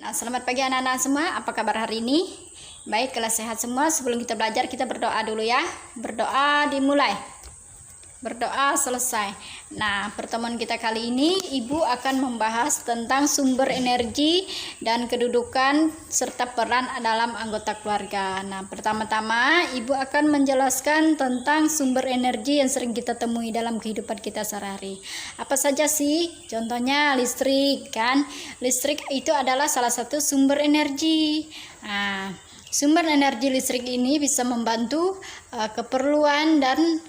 Nah, selamat pagi anak-anak semua, apa kabar hari ini? Baik, kalau sehat semua. Sebelum kita belajar, kita berdoa dulu ya. Berdoa dimulai, berdoa selesai. Nah, pertemuan kita kali ini Ibu akan membahas tentang sumber energi dan kedudukan serta peran dalam anggota keluarga. Nah, pertama-tama Ibu akan menjelaskan tentang sumber energi yang sering kita temui dalam kehidupan kita sehari-hari. Apa saja sih? Contohnya listrik, kan? Listrik itu adalah salah satu sumber energi. Nah, sumber energi listrik ini bisa membantu keperluan dan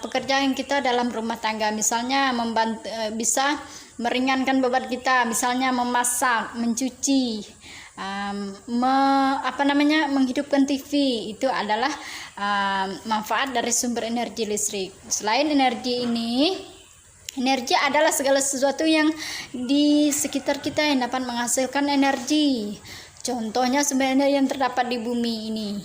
pekerjaan kita dalam rumah tangga. Misalnya membantu, bisa meringankan beban kita, misalnya memasak, mencuci, menghidupkan TV. Itu adalah manfaat dari sumber energi listrik. Selain energi ini, energi adalah segala sesuatu yang di sekitar kita yang dapat menghasilkan energi. Contohnya sebenarnya yang terdapat di bumi ini.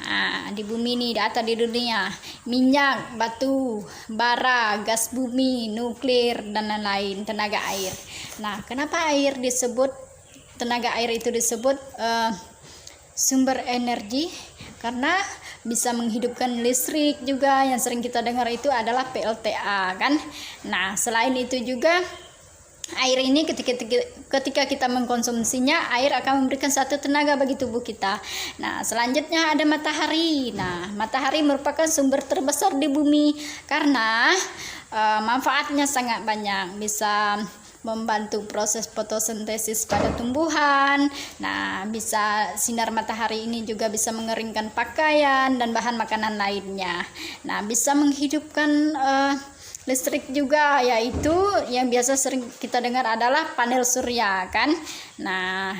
Nah, di bumi ini, di atas di dunia, minyak, batu, bara, gas bumi, nuklir, dan lain-lain, tenaga air. Nah, kenapa air disebut, tenaga air itu disebut sumber energi? Karena bisa menghidupkan listrik juga. Yang sering kita dengar itu adalah PLTA, kan? Nah, selain itu juga air ini ketika kita mengkonsumsinya, air akan memberikan satu tenaga bagi tubuh kita. Nah, selanjutnya ada matahari. Nah, matahari merupakan sumber terbesar di bumi karena manfaatnya sangat banyak. Bisa membantu proses fotosintesis pada tumbuhan. Nah, bisa sinar matahari ini juga bisa mengeringkan pakaian dan bahan makanan lainnya. Nah, bisa menghidupkan listrik juga, yaitu yang biasa sering kita dengar adalah panel surya, kan? Nah,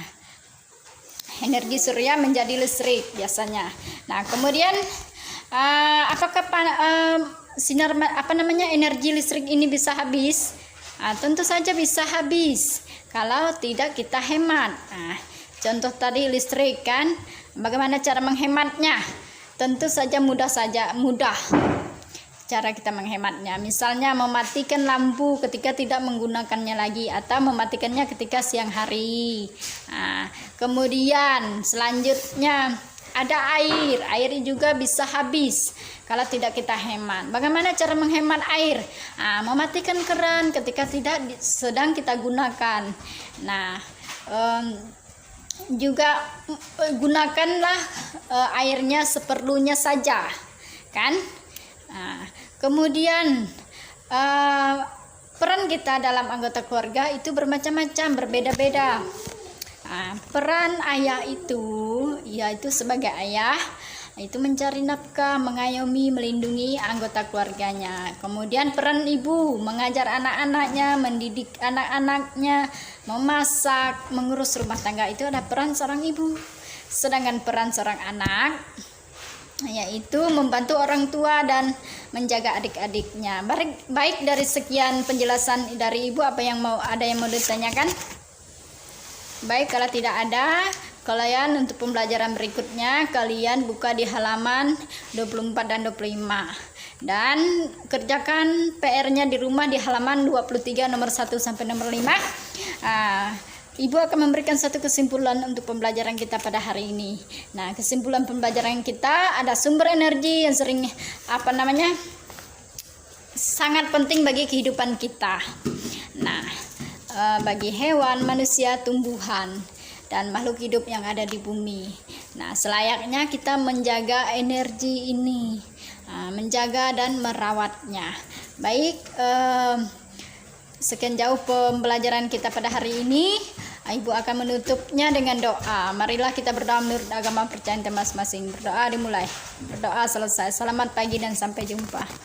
energi surya menjadi listrik biasanya. Nah, kemudian apakah energi listrik ini bisa habis? Tentu saja bisa habis kalau tidak kita hemat. Nah, contoh tadi listrik, kan? Bagaimana cara menghematnya? Tentu saja mudah cara kita menghematnya. Misalnya mematikan lampu ketika tidak menggunakannya lagi, atau mematikannya ketika siang hari. Nah, kemudian selanjutnya ada air juga bisa habis kalau tidak kita hemat. Bagaimana cara menghemat air? Mematikan keran ketika tidak sedang kita gunakan. Nah, juga gunakanlah airnya seperlunya saja, kan? Nah, kemudian peran kita dalam anggota keluarga itu bermacam-macam, berbeda-beda. Peran ayah itu, yaitu sebagai ayah, itu mencari nafkah, mengayomi, melindungi anggota keluarganya. Kemudian peran ibu, mengajar anak-anaknya, mendidik anak-anaknya, memasak, mengurus rumah tangga. Itu ada peran seorang ibu. Sedangkan peran seorang anak, yaitu membantu orang tua dan menjaga adik-adiknya. Baik, dari sekian penjelasan dari ibu, ada yang mau ditanyakan? Baik, kalau tidak ada, kalian untuk pembelajaran berikutnya kalian buka di halaman 24 dan 25, dan kerjakan PR-nya di rumah di halaman 23 nomor 1 sampai nomor 5. Ibu akan memberikan satu kesimpulan untuk pembelajaran kita pada hari ini. Nah, kesimpulan pembelajaran kita ada sumber energi yang sangat penting bagi kehidupan kita. Nah, bagi hewan, manusia, tumbuhan, dan makhluk hidup yang ada di bumi. Nah, selayaknya kita menjaga energi ini, menjaga dan merawatnya. Baik, sekian jauh pembelajaran kita pada hari ini. Ibu akan menutupnya dengan doa. Marilah kita berdoa menurut agama percayaan masing-masing. Berdoa dimulai, berdoa selesai. Selamat pagi dan sampai jumpa.